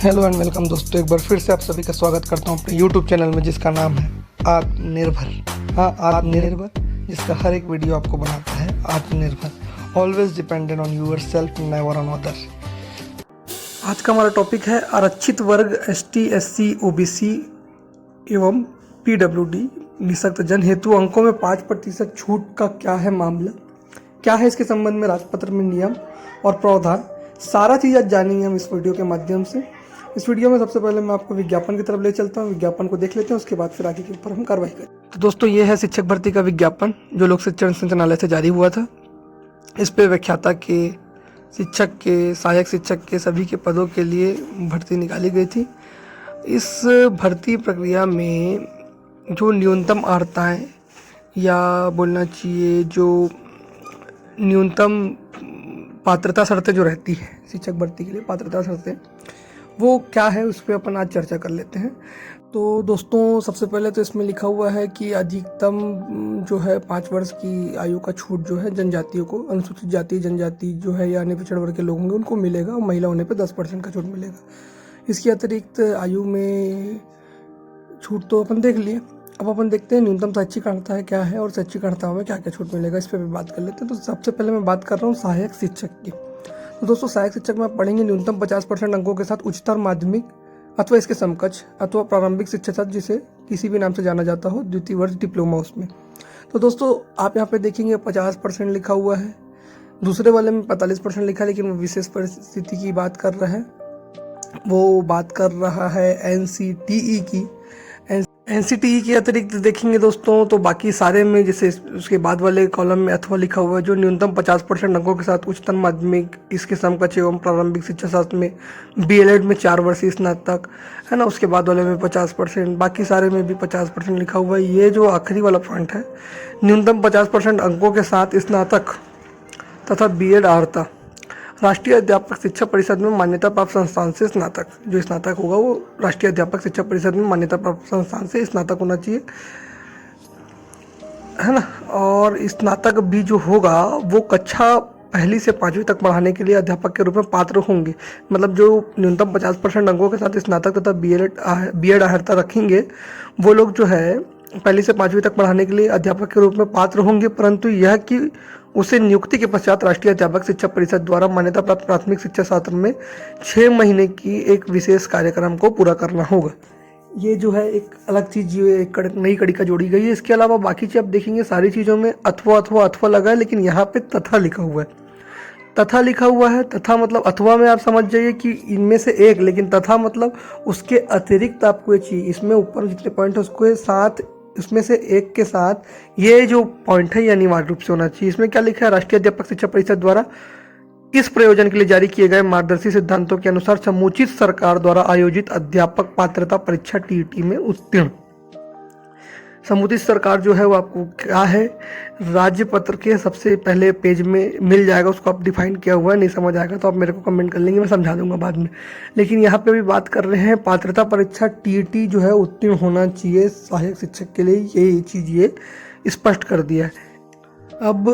Hello and welcome दोस्तों, एक बार फिर से आप सभी का स्वागत करता हूं अपने यूट्यूब चैनल में जिसका नाम है आत्मनिर्भर। हाँ, आत्मनिर्भर, जिसका हर एक वीडियो आपको बनाता है आत्मनिर्भर। Always dependent on yourself, never on other. आज का हमारा टॉपिक है आरक्षित वर्ग ST SC OBC एवं PWD निःशक्त जन हेतु अंकों में 5% छूट का क्या है मामला, क्या है इसके संबंध में राजपत्र में नियम और प्रावधान, सारा चीज़ आज जानेंगे हम इस वीडियो के माध्यम से। इस वीडियो में सबसे पहले मैं आपको विज्ञापन की तरफ ले चलता हूँ। विज्ञापन को देख लेते हैं, उसके बाद फिर आगे के ऊपर हम कार्रवाई करें। तो दोस्तों, ये है शिक्षक भर्ती का विज्ञापन जो लोक शिक्षण संचालनालय से जारी हुआ था। इस पे व्याख्याता के, शिक्षक के, सहायक शिक्षक के सभी के पदों के लिए भर्ती निकाली गई थी। इस भर्ती प्रक्रिया में जो न्यूनतम अर्हताएँ या बोलना चाहिए जो न्यूनतम पात्रता शर्तें जो रहती है शिक्षक भर्ती के लिए, पात्रता शर्तें वो क्या है उस पर अपन आज चर्चा कर लेते हैं। तो दोस्तों, सबसे पहले तो इसमें लिखा हुआ है कि अधिकतम जो है 5 वर्ष की आयु का छूट जो है जनजातियों को, अनुसूचित जाति जनजाति जो है या अन्य पिछड़े वर्ग के लोग होंगे उनको मिलेगा, और महिला होने पे 10% का छूट मिलेगा। इसके अतिरिक्त आयु में छूट तो अपन देख लिए। अब अपन देखते हैं न्यूनतम शैक्षिक अर्हता है क्या है और शैक्षिक अर्हता में क्या क्या छूट मिलेगा, इस पर भी बात कर लेते हैं। तो सबसे पहले मैं बात कर रहा हूँ सहायक शिक्षक की। तो दोस्तों, सहायक शिक्षक में पढ़ेंगे न्यूनतम 50% अंकों के साथ उच्चतर माध्यमिक अथवा इसके समकक्ष अथवा प्रारंभिक शिक्षा शास्त्र, जिसे किसी भी नाम से जाना जाता हो, द्वितीय वर्ष डिप्लोमा उसमें। तो दोस्तों, आप यहाँ पे देखेंगे 50% लिखा हुआ है, दूसरे वाले में 45% लिखा है, लेकिन वो विशेष परिस्थिति की बात कर रहा है। वो बात कर रहा है NCTE की। NCTE के अतिरिक्त देखेंगे दोस्तों तो बाकी सारे में, जैसे उसके बाद वाले कॉलम में अथवा लिखा हुआ है, जो न्यूनतम 50% अंकों के साथ उच्चतर माध्यमिक इसके समकक्ष एवं प्रारंभिक शिक्षा शास्त्र में BLED में 4 वर्षीय स्नातक है ना, उसके बाद वाले में 50%, बाकी सारे में भी 50% लिखा हुआ है। ये जो आखिरी वाला पॉइंट है, न्यूनतम 50% अंकों के साथ स्नातक तथा BEd अर्हता राष्ट्रीय अध्यापक शिक्षा परिषद में मान्यता प्राप्त संस्थान से स्नातक, जो स्नातक होगा वो राष्ट्रीय अध्यापक शिक्षा परिषद में मान्यता प्राप्त संस्थान से स्नातक होना चाहिए, है ना। और स्नातक भी जो होगा वो कक्षा 1 से 5वीं तक पढ़ाने के लिए अध्यापक के रूप में पात्र होंगे। मतलब जो न्यूनतम 50% अंकों के साथ स्नातक तथा BEd अर्हता रखेंगे वो लोग जो है 1 से 5वीं तक पढ़ाने के लिए अध्यापक के रूप में पात्र होंगे, परंतु यह कि उसे नियुक्ति के पश्चात राष्ट्रीय अध्यापक शिक्षा परिषद द्वारा मान्यता प्राप्त प्राथमिक शिक्षा शास्त्र में 6 महीने की एक विशेष कार्यक्रम को पूरा करना होगा। ये जो है एक अलग चीज़, ये एक नई कड़ी का जोड़ी गई है। इसके अलावा बाकी चीज़ आप देखेंगे सारी चीज़ों में अथवा लगा है, लेकिन यहाँ पे तथा लिखा हुआ है। तथा लिखा हुआ है, तथा मतलब अथवा में आप समझ जाइए कि इनमें से एक, लेकिन तथा मतलब उसके अतिरिक्त आपको ये चाहिए। इसमें ऊपर जितने पॉइंट है उसके साथ, उसमें से एक के साथ ये जो पॉइंट है ये अनिवार्य रूप से होना चाहिए। इसमें क्या लिखा है, राष्ट्रीय अध्यापक शिक्षा परिषद द्वारा इस प्रयोजन के लिए जारी किए गए मार्गदर्शी सिद्धांतों के अनुसार समुचित सरकार द्वारा आयोजित अध्यापक पात्रता परीक्षा TET में उत्तीर्ण। समुचित सरकार जो है वो आपको क्या है, राज्य पत्र के सबसे पहले पेज में मिल जाएगा, उसको आप डिफाइन किया हुआ है। नहीं समझ आएगा तो आप मेरे को कमेंट कर लेंगे, मैं समझा दूंगा बाद में। लेकिन यहाँ पे भी बात कर रहे हैं पात्रता परीक्षा TET जो है उत्तीर्ण होना चाहिए सहायक शिक्षक के लिए, ये चीज़ ये स्पष्ट कर दिया है। अब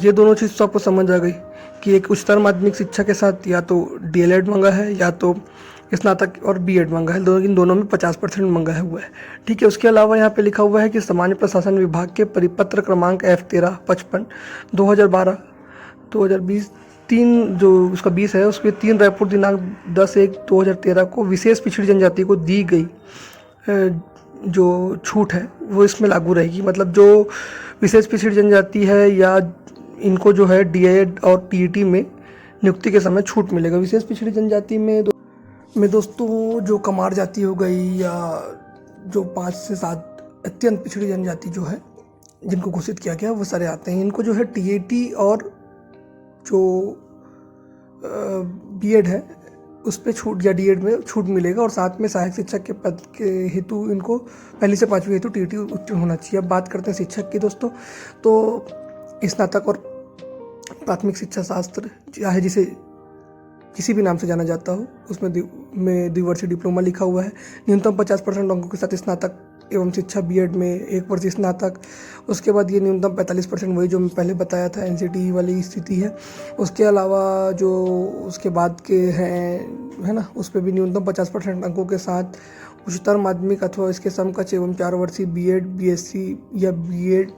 ये दोनों चीज़ तो आपको समझ आ गई कि एक उच्चतर माध्यमिक शिक्षा के साथ या तो DLED मंगा है या तो स्नातक और BEd मंगा है, इन दोनों में 50% मंगा है हुआ है। ठीक है। उसके अलावा यहाँ पे लिखा हुआ है कि सामान्य प्रशासन विभाग के परिपत्र क्रमांक F1355 2012-2020 3 जो उसका 20 है, उसके 3 रायपुर दिनांक 10/1/2013 को विशेष पिछड़ी जनजाति को दी गई जो छूट है वो इसमें लागू रहेगी। मतलब जो विशेष पिछड़ी जनजाति है या इनको जो है DED और TET में नियुक्ति के समय छूट मिलेगा। विशेष पिछड़ी जनजाति में दोस्तों जो कमार जाति हो गई या जो 5 से 7 अत्यंत पिछड़ी जनजाति जो है जिनको घोषित किया गया वो सारे आते हैं। इनको जो है TET और जो BEd है उस पर छूट या DED में छूट मिलेगा, और साथ में सहायक शिक्षक के पद के हेतु इनको 1 से 5वीं हेतु TET उत्तीर्ण होना चाहिए। अब बात करते हैं शिक्षक की दोस्तों, तो स्नातक और प्राथमिक शिक्षा शास्त्र चाहे जिसे किसी भी नाम से जाना जाता हो उसमें द्विवर्षीय डिप्लोमा लिखा हुआ है। न्यूनतम 50% अंकों के साथ स्नातक एवं शिक्षा BEd में 1 वर्षीय स्नातक। उसके बाद ये न्यूनतम 45%, वही जो मैं पहले बताया था NCTE वाली स्थिति है। उसके अलावा जो उसके बाद के हैं है ना, उस पर भी न्यूनतम 50% अंकों के साथ उच्चतर माध्यमिक अथवा इसके समकक्ष एवं 4 वर्षीय बीएड, बीएससी या बीएड,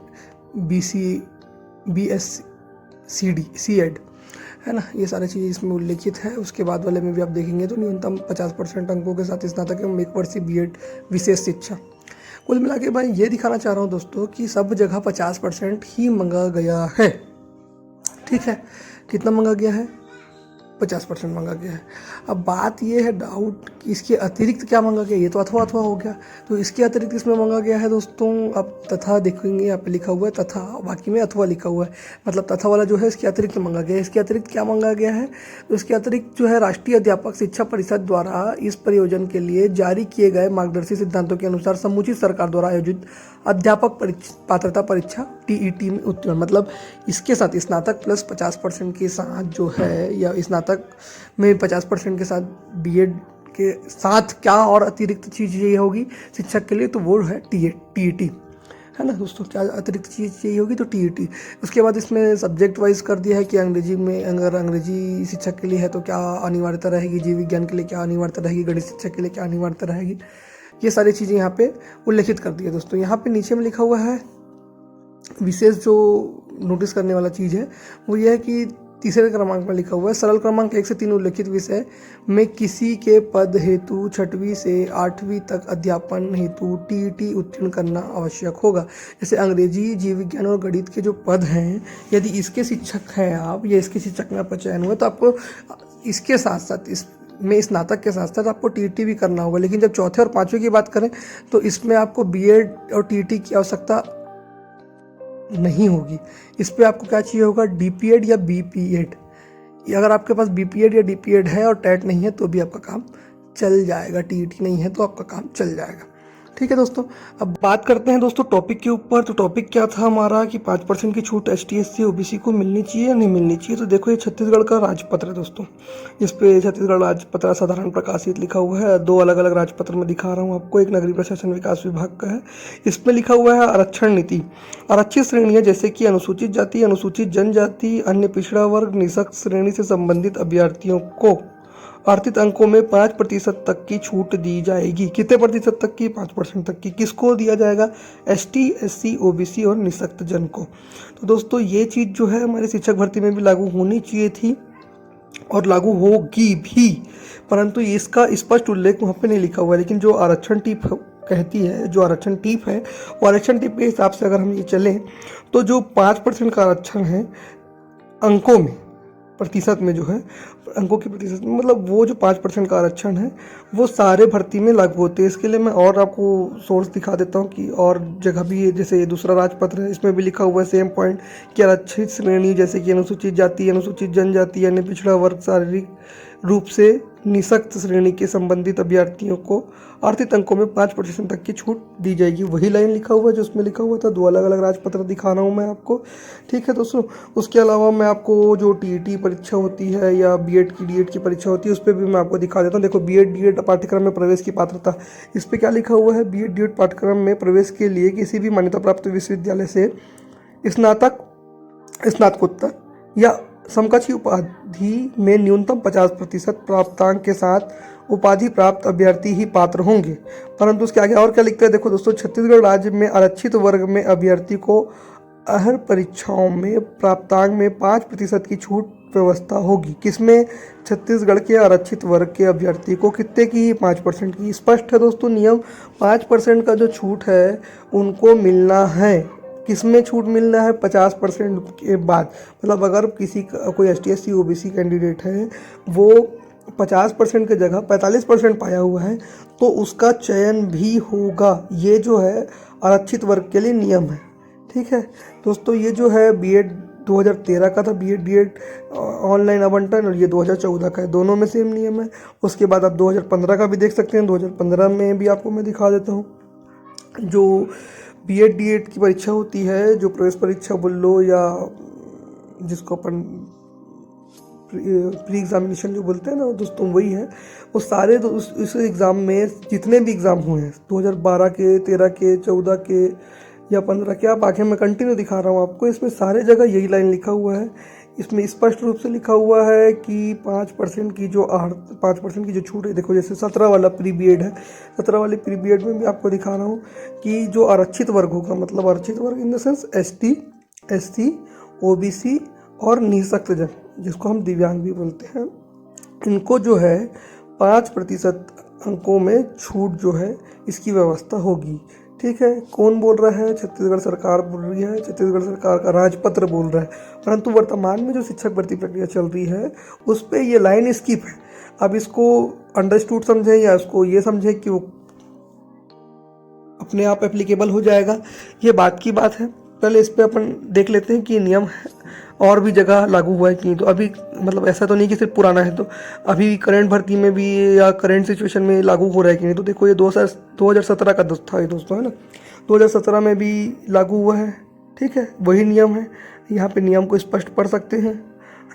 बीसी, बीएससीडी, सीएड, है ना, ये सारी चीज़ें इसमें उल्लेखित है। उसके बाद वाले में भी आप देखेंगे तो न्यूनतम 50% अंकों के साथ स्नातक एवं 1 वर्षीय बीएड विशेष शिक्षा। कुल मिला के मैं ये दिखाना चाह रहा हूँ दोस्तों कि सब जगह 50% ही मांगा गया है। ठीक है, कितना मांगा गया है? 50% मांगा गया है। अब बात ये है डाउट कि इसके अतिरिक्त क्या मांगा गया, ये तो अथवा अथवा हो गया, तो इसके अतिरिक्त इसमें मांगा गया है दोस्तों। अब तथा देखेंगे यहाँ पे लिखा हुआ है तथा, बाकी में अथवा लिखा हुआ है, मतलब तथा वाला जो है इसके अतिरिक्त मांगा गया है। इसके अतिरिक्त क्या मांगा गया है? तो इसके अतिरिक्त जो है राष्ट्रीय अध्यापक शिक्षा परिषद द्वारा इस प्रयोजन के लिए जारी किए गए मार्गदर्शी सिद्धांतों के अनुसार समुचित सरकार द्वारा आयोजित अध्यापक पात्रता परीक्षा टीईटी में उत्तीर्ण, मतलब इसके साथ स्नातक प्लस 50% के साथ जो है, या स्नातक में 50% के साथ बीएड के साथ क्या और अतिरिक्त चीज़ ये होगी शिक्षक के लिए, तो वो है टीईटी, है ना दोस्तों। क्या अतिरिक्त चीज़ चाहिए होगी? तो टीईटी। उसके बाद इसमें सब्जेक्ट वाइज कर दिया है कि अंग्रेजी में, अगर अंग्रेजी शिक्षक के लिए है तो क्या अनिवार्यता रहेगी, जीव विज्ञान के लिए क्या अनिवार्यता रहेगी, गणित शिक्षक के लिए क्या अनिवार्यता रहेगी, ये सारी चीज़ें यहाँ पे उल्लेखित कर दी है दोस्तों। यहाँ पे नीचे में लिखा हुआ है विशेष जो नोटिस करने वाला चीज़ है वो ये है कि तीसरे क्रमांक में लिखा हुआ है सरल क्रमांक 1 से 3 उल्लेखित विषय में किसी के पद हेतु 6वीं से 8वीं तक अध्यापन हेतु टीईटी उत्तीर्ण करना आवश्यक होगा। जैसे अंग्रेजी, जीव विज्ञान और गणित के जो पद हैं, यदि इसके शिक्षक हैं आप, या इसके शिक्षक में आपका चयन हुआ, तो आपको इसके साथ साथ इसमें स्नातक के साथ साथ आपको टीईटी भी करना होगा। लेकिन जब चौथे और पाँचवें की बात करें तो इसमें आपको बीएड और टीईटी की आवश्यकता नहीं होगी। इस पे आपको क्या चाहिए होगा? डीपीएड या बीपीएड। अगर आपके पास बीपीएड या डीपीएड है और टेट नहीं है तो भी आपका काम चल जाएगा, टीईटी नहीं है तो आपका काम चल जाएगा। ठीक है दोस्तों, अब बात करते हैं दोस्तों टॉपिक के ऊपर। तो टॉपिक क्या था हमारा कि 5% की छूट एसटी एससी ओबीसी को मिलनी चाहिए या नहीं मिलनी चाहिए। तो देखो ये छत्तीसगढ़ का राजपत्र है दोस्तों, इस पे छत्तीसगढ़ राजपत्र साधारण प्रकाशित लिखा हुआ है। 2 अलग अलग राजपत्र में दिखा रहा हूँ आपको, एक नगरीय प्रशासन विकास विभाग का है। इसमें लिखा हुआ है आरक्षण नीति। आरक्षित श्रेणियाँ जैसे कि अनुसूचित जाति, अनुसूचित जनजाति, अन्य पिछड़ा वर्ग, निःशक्त श्रेणी से संबंधित अभ्यर्थियों को आर्थिक अंकों में 5% तक की छूट दी जाएगी। कितने प्रतिशत तक की? 5% तक की। किसको दिया जाएगा? एसटी, एससी, ओबीसी और निःशक्त जन को। तो दोस्तों ये चीज़ जो है हमारी शिक्षक भर्ती में भी लागू होनी चाहिए थी और लागू होगी भी, परंतु इसका स्पष्ट उल्लेख वहाँ पे नहीं लिखा हुआ है। लेकिन जो आरक्षण टीप कहती है, जो आरक्षण टीप है, वो आरक्षण टीप के हिसाब से अगर हम ये चलें तो जो 5% का आरक्षण है अंकों में, प्रतिशत में जो है अंकों के प्रतिशत में, मतलब वो जो 5% का आरक्षण है वो सारे भर्ती में लागू होते हैं। इसके लिए मैं और आपको सोर्स दिखा देता हूँ कि और जगह भी है, जैसे ये दूसरा राजपत्र है, इसमें भी लिखा हुआ है सेम पॉइंट कि आरक्षित श्रेणी जैसे कि अनुसूचित जाति, अनुसूचित जनजाति यानी पिछड़ा वर्ग, शारीरिक रूप से निःशक्त श्रेणी के संबंधित अभ्यर्थियों को आर्थिक अंकों में 5% तक की छूट दी जाएगी। वही लाइन लिखा हुआ है जो उसमें लिखा हुआ था। 2 अलग अलग राजपत्र दिखा रहा हूँ मैं आपको। ठीक है दोस्तों, उसके अलावा मैं आपको जो टीईटी परीक्षा होती है या बीएड की डीएड की परीक्षा होती है उस पर भी मैं आपको दिखा देता हूँ। देखो बीएड डीएड पाठ्यक्रम में प्रवेश की पात्रता, इस पर क्या लिखा हुआ है? बीएड डीएड पाठ्यक्रम में प्रवेश के लिए किसी भी मान्यता प्राप्त विश्वविद्यालय से स्नातक, स्नातकोत्तर या समकक्ष उपाधि में न्यूनतम 50% प्राप्तांक के साथ उपाधि प्राप्त अभ्यर्थी ही पात्र होंगे। परंतु उसके आगे और क्या लिखते हैं? देखो दोस्तों, छत्तीसगढ़ राज्य में आरक्षित वर्ग में अभ्यर्थी को अहर परीक्षाओं में प्राप्तांक में 5% की छूट व्यवस्था होगी। किसमें? छत्तीसगढ़ के आरक्षित वर्ग के अभ्यर्थी को कितने की? 5% की। स्पष्ट है दोस्तों नियम, 5% का जो छूट है उनको मिलना है। किसमें छूट मिलना है? 50% के बाद। मतलब अगर किसी का कोई एसटी एससी ओबीसी कैंडिडेट है, वो 50% की जगह 45% पाया हुआ है तो उसका चयन भी होगा। ये जो है आरक्षित वर्ग के लिए नियम है। ठीक है दोस्तों, ये जो है बीएड 2013 का था, बीएड डीएड ऑनलाइन आवंटन, और ये 2014 का है, दोनों में सेम नियम है। उसके बाद आप 2015 का भी देख सकते हैं। 2015 में भी आपको मैं दिखा देता हूँ। जो बीएड डीएड की परीक्षा होती है, जो प्रवेश परीक्षा बोल लो या जिसको अपन प्री एग्जामिनेशन जो बोलते हैं ना दोस्तों, वही है। वो सारे इस एग्ज़ाम में जितने भी एग्ज़ाम हुए हैं 2012 के, 13 के, 14 के या 15 के, आप आखिर में कंटिन्यू दिखा रहा हूँ आपको, इसमें सारे जगह यही लाइन लिखा हुआ है इसमें स्पष्ट रूप से लिखा हुआ है कि 5% की जो 5% की जो छूट है। देखो जैसे 17 वाला प्री बी एड है, 17 वाले प्री बी एड में भी आपको दिखा रहा हूँ कि जो आरक्षित वर्ग होगा, मतलब आरक्षित वर्ग in the sense ST, OBC और निःशक्तजन, जिसको हम दिव्यांग भी बोलते हैं, इनको जो है 5% अंकों में छूट जो है इसकी व्यवस्था होगी। ठीक है, कौन बोल रहा है? छत्तीसगढ़ सरकार बोल रही है, छत्तीसगढ़ सरकार का राजपत्र बोल रहा है। परंतु वर्तमान में जो शिक्षक भर्ती प्रक्रिया चल रही है उस पर ये लाइन स्किप है। अब इसको अंडरस्टूड समझे या इसको ये समझे कि वो अपने आप एप्लीकेबल हो जाएगा, ये बात की बात है। पहले इस पर अपन देख लेते हैं कि नियम और भी जगह लागू हुआ है कि नहीं। तो अभी मतलब ऐसा तो नहीं कि सिर्फ पुराना है, तो अभी करंट भर्ती में भी या करंट सिचुएशन में लागू हो रहा है कि नहीं। तो देखो ये 2017 का था ये दोस्तों, है ना, 2017 में भी लागू हुआ है। ठीक है, वही नियम है। यहाँ पे नियम को स्पष्ट पढ़ सकते हैं,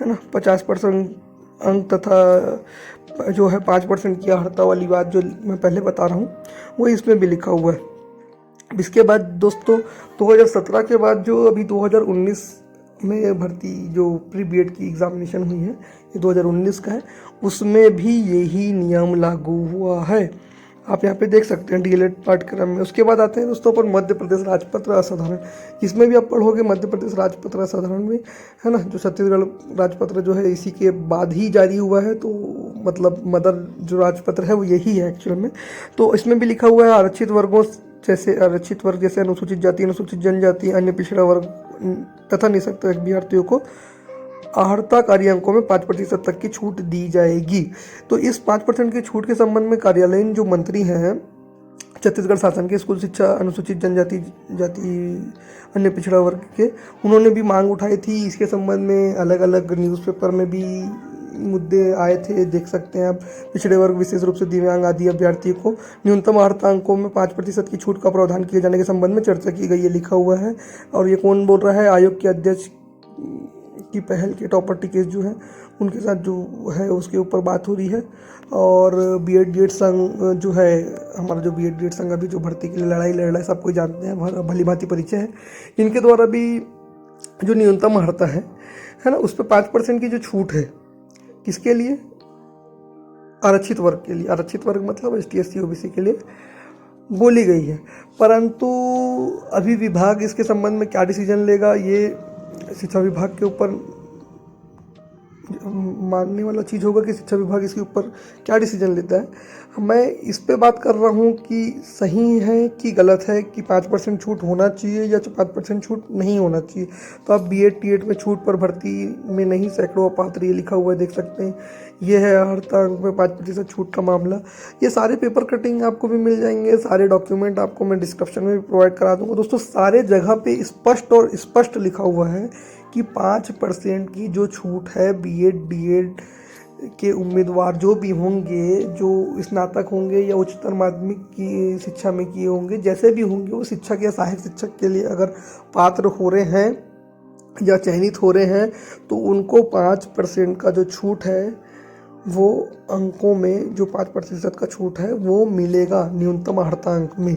है ना। 50% अंक तथा जो है 5% की अर्हता वाली बात जो मैं पहले बता रहा हूँ वो इसमें भी लिखा हुआ है। इसके बाद दोस्तों 2017 के बाद जो अभी 2019 में भर्ती जो प्री बी एड की एग्जामिनेशन हुई है, ये 2019 का है, उसमें भी यही नियम लागू हुआ है। आप यहाँ पे देख सकते हैं डीएलएड पाठ्यक्रम में। उसके बाद आते हैं दोस्तों पर मध्य प्रदेश राजपत्र असाधारण। इसमें भी आप पढ़ोगे मध्य प्रदेश राजपत्र असाधारण में, है ना। जो छत्तीसगढ़ राजपत्र जो है इसी के बाद ही जारी हुआ है, तो मतलब मदर जो राजपत्र है वो यही है एक्चुअल में। तो इसमें भी लिखा हुआ है आरक्षित वर्गों जैसे आरक्षित वर्ग जैसे अनुसूचित जाति, अनुसूचित जनजाति, अन्य पिछड़ा वर्ग तथा निःशक्त अभ्यर्थियों को अर्हता कार्य अंकों में 5% तक की छूट दी जाएगी। तो इस 5% की छूट के संबंध में कार्यालयीन जो मंत्री हैं छत्तीसगढ़ शासन के स्कूल शिक्षा अनुसूचित जनजाति अन्य पिछड़ा वर्ग के, उन्होंने भी मांग उठाई थी। इसके संबंध में अलग अलग न्यूज़पेपर में भी मुद्दे आए थे, देख सकते हैं आप। पिछड़े वर्ग विशेष रूप से दिव्यांग आदि अभ्यर्थियों को न्यूनतम अर्हता अंकों में 5% की छूट का प्रावधान किए जाने के संबंध में चर्चा की गई है, लिखा हुआ है। और ये कौन बोल रहा है? आयोग के अध्यक्ष की पहल के टॉपर टिकेश जो है उनके साथ जो है उसके ऊपर बात हो रही है। और बीएड डीएड संघ जो है हमारा, जो बीएड डीएड संघ अभी जो भर्ती के लिए लड़ाई लड़ रहा है, सबको जानते हैं, भली भांति परिचय है। इनके द्वारा भी जो न्यूनतम अर्हता है ना, उस पर 5% की जो छूट है, किसके लिए? आरक्षित वर्ग के लिए। आरक्षित वर्ग मतलब ST SC OBC के लिए बोली गई है। परंतु अभी विभाग इसके संबंध में क्या डिसीजन लेगा, ये शिक्षा विभाग के ऊपर मानने वाला चीज़ होगा कि शिक्षा विभाग इसके ऊपर क्या डिसीजन लेता है। मैं इस पे बात कर रहा हूँ कि सही है कि गलत है, कि 5% छूट होना चाहिए या 5% छूट नहीं होना चाहिए। तो आप BEd TEd में छूट पर भर्ती में नहीं, सैकड़ों अपात्र, ये लिखा हुआ है, देख सकते हैं। ये है अर्हता अंक में 5% छूट का मामला। ये सारे पेपर कटिंग आपको भी मिल जाएंगे, सारे डॉक्यूमेंट आपको मैं डिस्क्रिप्शन में भी प्रोवाइड करा दूंगा दोस्तों। सारे जगह पे स्पष्ट लिखा हुआ है कि 5% की जो छूट है BEd DED के उम्मीदवार जो भी होंगे, जो स्नातक होंगे या उच्चतर माध्यमिक की शिक्षा में किए होंगे, जैसे भी होंगे, वो शिक्षक या सहायक शिक्षक के लिए अगर पात्र हो रहे हैं या चयनित हो रहे हैं, तो उनको 5% का जो छूट है वो अंकों में, जो 5% का छूट है वो मिलेगा न्यूनतम अर्हता अंक में।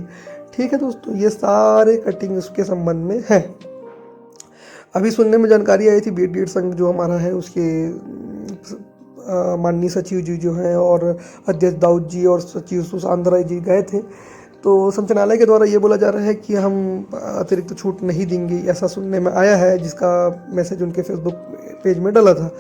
ठीक है दोस्तों, ये सारे कटिंग उसके संबंध में है। अभी सुनने में जानकारी आई थी BEd DED संघ जो हमारा है उसके माननीय सचिव जी जो हैं और अध्यक्ष दाऊद जी और सचिव सुशांत राय जी गए थे, तो संचालनालय के द्वारा ये बोला जा रहा है कि हम अतिरिक्त छूट नहीं देंगे, ऐसा सुनने में आया है, जिसका मैसेज उनके फेसबुक पेज में डाला था।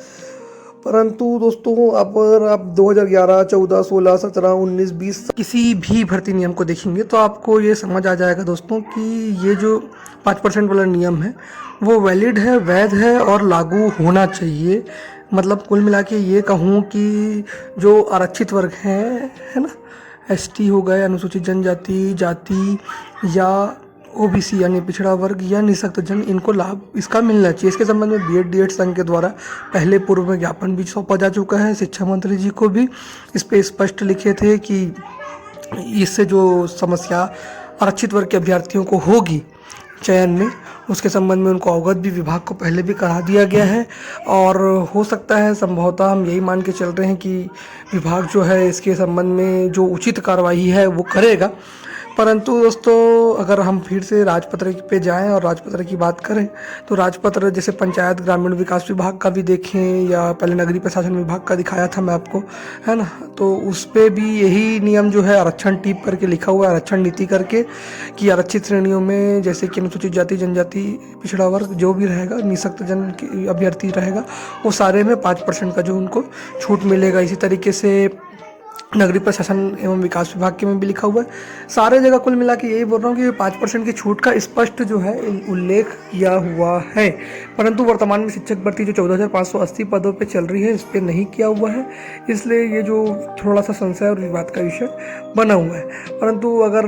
परंतु दोस्तों अगर आप 2011, 14, 16, 17, 19, 20 किसी भी भर्ती नियम को देखेंगे तो आपको ये समझ आ जाएगा दोस्तों कि ये जो 5% वाला नियम है वो वैलिड है, वैध है और लागू होना चाहिए। मतलब कुल मिला के ये कहूँ कि जो आरक्षित वर्ग हैं, है ना, ST हो गए, अनुसूचित जनजाति जाति या OBC यानी पिछड़ा वर्ग या निःशक्त जन, इनको लाभ इसका मिलना चाहिए। इसके संबंध में BEd DED संघ के द्वारा पहले पूर्व में ज्ञापन भी सौंपा जा चुका है, शिक्षा मंत्री जी को भी इस पे स्पष्ट लिखे थे कि इससे जो समस्या आरक्षित वर्ग के अभ्यर्थियों को होगी चयन में, उसके संबंध में उनको अवगत भी विभाग को पहले भी करा दिया गया है। और हो सकता है, संभवतः हम यही मान के चल रहे हैं कि विभाग जो है इसके संबंध में जो उचित कार्रवाई है वो करेगा। परंतु दोस्तों अगर हम फिर से राजपत्र पे जाएं और राजपत्र की बात करें तो राजपत्र जैसे पंचायत ग्रामीण विकास विभाग का भी देखें या पहले नगरीय प्रशासन विभाग का दिखाया था मैं आपको, है ना। तो उस पर भी यही नियम जो है आरक्षण टिप करके लिखा हुआ है, आरक्षण नीति करके, कि आरक्षित श्रेणियों में जैसे कि अनुसूचित जाति जनजाति पिछड़ा वर्ग जो भी रहेगा, निःशक्त जन अभ्यर्थी रहेगा, वो सारे में 5% का जो उनको छूट मिलेगा। इसी तरीके से नगरीय प्रशासन एवं विकास विभाग के में भी लिखा हुआ है। सारे जगह कुल मिला के यही बोल रहा हूँ कि 5% की छूट का स्पष्ट जो है उल्लेख किया हुआ है। परंतु वर्तमान में शिक्षक भर्ती जो 14,580 पदों पे चल रही है, इस पर नहीं किया हुआ है, इसलिए ये जो थोड़ा सा संशय और विवाद का विषय बना हुआ है। परंतु अगर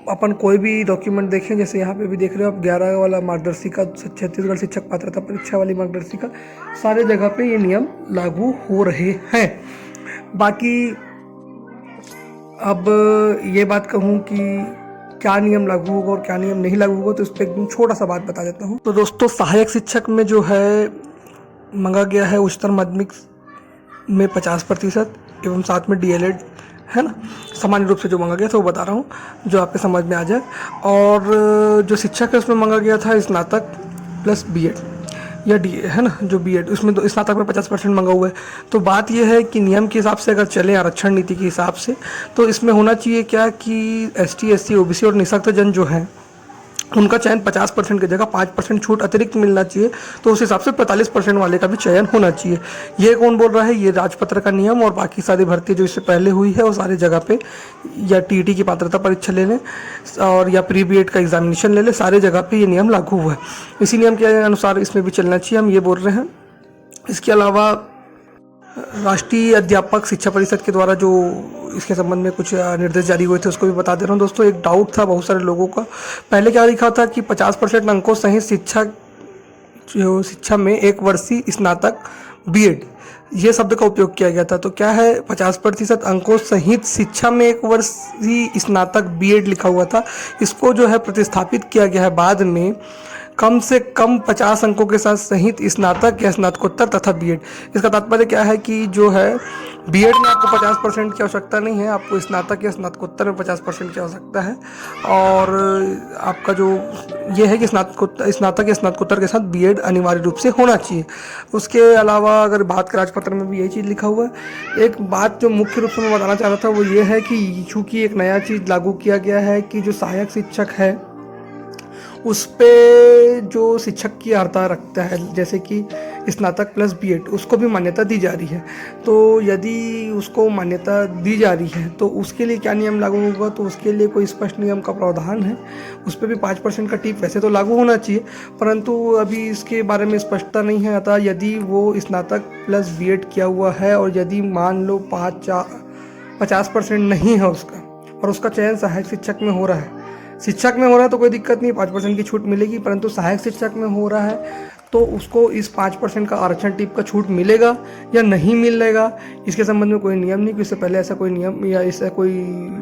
अपन कोई भी डॉक्यूमेंट देखें, जैसे यहाँ पे भी देख रहे हो आप 11 वाला मार्गदर्शिका, छत्तीसगढ़ शिक्षक पात्रता परीक्षा वाली मार्गदर्शिका, सारे जगह पे ये नियम लागू हो रहे हैं। बाकी अब ये बात कहूँ कि क्या नियम लागू होगा और क्या नियम नहीं लागू होगा, तो इस पर एकदम छोटा सा बात बता देता हूँ। तो दोस्तों सहायक शिक्षक में जो है मांगा गया है उच्चतर माध्यमिक में 50% एवं साथ में DLED, है ना, सामान्य रूप से जो मांगा गया था वो बता रहा हूँ जो आपके समझ में आ जाए। और जो शिक्षक है उसमें मांगा गया था स्नातक प्लस BEd या डी, है ना, जो BEd, उसमें तो स्नातक में 50% मांगा हुआ है। तो बात यह है कि नियम के हिसाब से अगर चलें आरक्षण नीति के हिसाब से, तो इसमें होना चाहिए क्या कि ST SC OBC और निःशक्त जन जो हैं उनका चयन 50% की जगह 5% छूट अतिरिक्त मिलना चाहिए। तो उस हिसाब से 45% वाले का भी चयन होना चाहिए। ये कौन बोल रहा है? ये राजपत्र का नियम, और बाकी सारी भर्ती जो इससे पहले हुई है वो सारी जगह पे या TET की पात्रता परीक्षा ले लें और या प्री BEd का एग्जामिनेशन ले लें, सारे जगह पे ये नियम लागू हुआ है। इसी नियम के अनुसार इसमें भी चलना चाहिए, हम ये बोल रहे हैं। इसके अलावा राष्ट्रीय अध्यापक शिक्षा परिषद के द्वारा जो इसके संबंध में कुछ निर्देश जारी हुए थे उसको भी बता दे रहा हूँ दोस्तों। एक डाउट था बहुत सारे लोगों का, पहले क्या लिखा था कि 50% अंकों सहित शिक्षा में 1 वर्षीय स्नातक BEd, ये शब्द का उपयोग किया गया था। तो क्या है, 50% अंकों सहित शिक्षा में 1 वर्षीय स्नातक BEd लिखा हुआ था, इसको जो है प्रतिस्थापित किया गया है बाद में कम से कम 50 अंकों के साथ सहित स्नातक या स्नातकोत्तर तथा BEd। इसका तात्पर्य क्या है कि जो है BEd में आपको 50% की आवश्यकता नहीं है, आपको स्नातक या स्नातकोत्तर में 50% की आवश्यकता है। और आपका जो ये है कि स्नातक या स्नातकोत्तर के साथ BEd अनिवार्य रूप से होना चाहिए। उसके अलावा अगर बात करें, राजपत्र में भी यही चीज़ लिखा हुआ है। एक बात जो मुख्य रूप से मैं बताना चाह रहा था वो ये है कि चूँकि एक नया चीज़ लागू किया गया है कि जो सहायक शिक्षक है उस पे जो शिक्षक की अर्हता रखता है, जैसे कि स्नातक प्लस BEd, उसको भी मान्यता दी जा रही है। तो यदि उसको मान्यता दी जा रही है तो उसके लिए क्या नियम लागू होगा, तो उसके लिए कोई स्पष्ट नियम का प्रावधान है। उस पर भी 5% का टिप वैसे तो लागू होना चाहिए, परंतु अभी इसके बारे में स्पष्टता नहीं है। अतः यदि वो स्नातक प्लस BEd किया हुआ है और यदि मान लो 50% नहीं है उसका, और उसका चयन सहायक शिक्षक में हो रहा है, शिक्षक में हो रहा है तो कोई दिक्कत नहीं, 5% की छूट मिलेगी। परंतु सहायक शिक्षक में हो रहा है तो उसको इस 5% का आरक्षण टिप का छूट मिलेगा या नहीं मिलेगा, इसके संबंध में कोई नियम नहीं, कि इससे पहले ऐसा कोई नियम या ऐसा कोई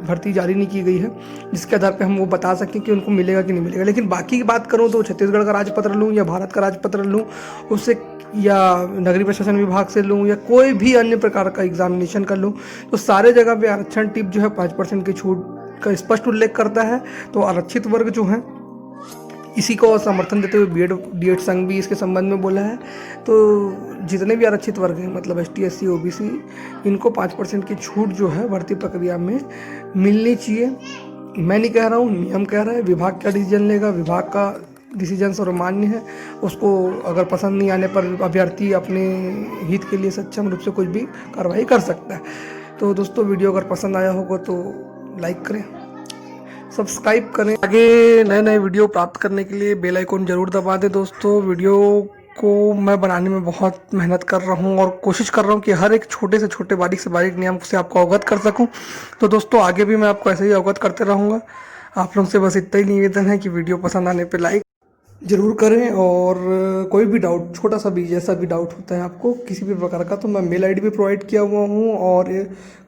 भर्ती जारी नहीं की गई है जिसके आधार पे हम वो बता सकें कि उनको मिलेगा कि नहीं मिलेगा। लेकिन बाकी की बात करूँ तो छत्तीसगढ़ का राजपत्र लूँ या भारत का राजपत्र लूँ उससे, या नगरीय प्रशासन विभाग से लूँ या कोई भी अन्य प्रकार का एग्जामिनेशन कर लूँ, तो सारे जगह पे आरक्षण टिप जो है 5% की छूट का स्पष्ट उल्लेख करता है। तो आरक्षित वर्ग जो हैं इसी को समर्थन देते हुए DED संघ भी इसके संबंध में बोला है। तो जितने भी आरक्षित वर्ग हैं, मतलब ST SC OBC, इनको 5% की छूट जो है भर्ती प्रक्रिया में मिलनी चाहिए। मैं नहीं कह रहा हूँ, नियम कह रहा है। विभाग क्या डिसीजन लेगा, विभाग का डिसीजन सर्वमान्य है, उसको अगर पसंद नहीं आने पर अभ्यर्थी अपने हित के लिए सक्षम रूप से कुछ भी कार्रवाई कर सकता है। तो दोस्तों वीडियो अगर पसंद आया होगा तो लाइक करें, सब्सक्राइब करें। आगे नए नए वीडियो प्राप्त करने के लिए बेल आइकन जरूर दबा दें। दोस्तों वीडियो को मैं बनाने में बहुत मेहनत कर रहा हूं और कोशिश कर रहा हूं कि हर एक छोटे से छोटे बारीक से बारीक नियम से आपको अवगत कर सकूं। तो दोस्तों आगे भी मैं आपको ऐसे ही अवगत करते रहूँगा। आप लोग से बस इतना ही निवेदन है कि वीडियो पसंद आने पर लाइक जरूर करें, और कोई भी डाउट, छोटा सा भी जैसा भी डाउट होता है आपको किसी भी प्रकार का, तो मैं मेल ID भी प्रोवाइड किया हुआ हूँ और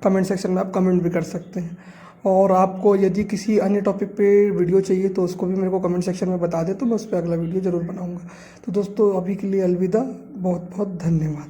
कमेंट सेक्शन में आप कमेंट भी कर सकते हैं। और आपको यदि किसी अन्य टॉपिक पे वीडियो चाहिए तो उसको भी मेरे को कमेंट सेक्शन में बता दे, तो मैं उस पर अगला वीडियो ज़रूर बनाऊँगा। तो दोस्तों अभी के लिए अलविदा, बहुत बहुत धन्यवाद।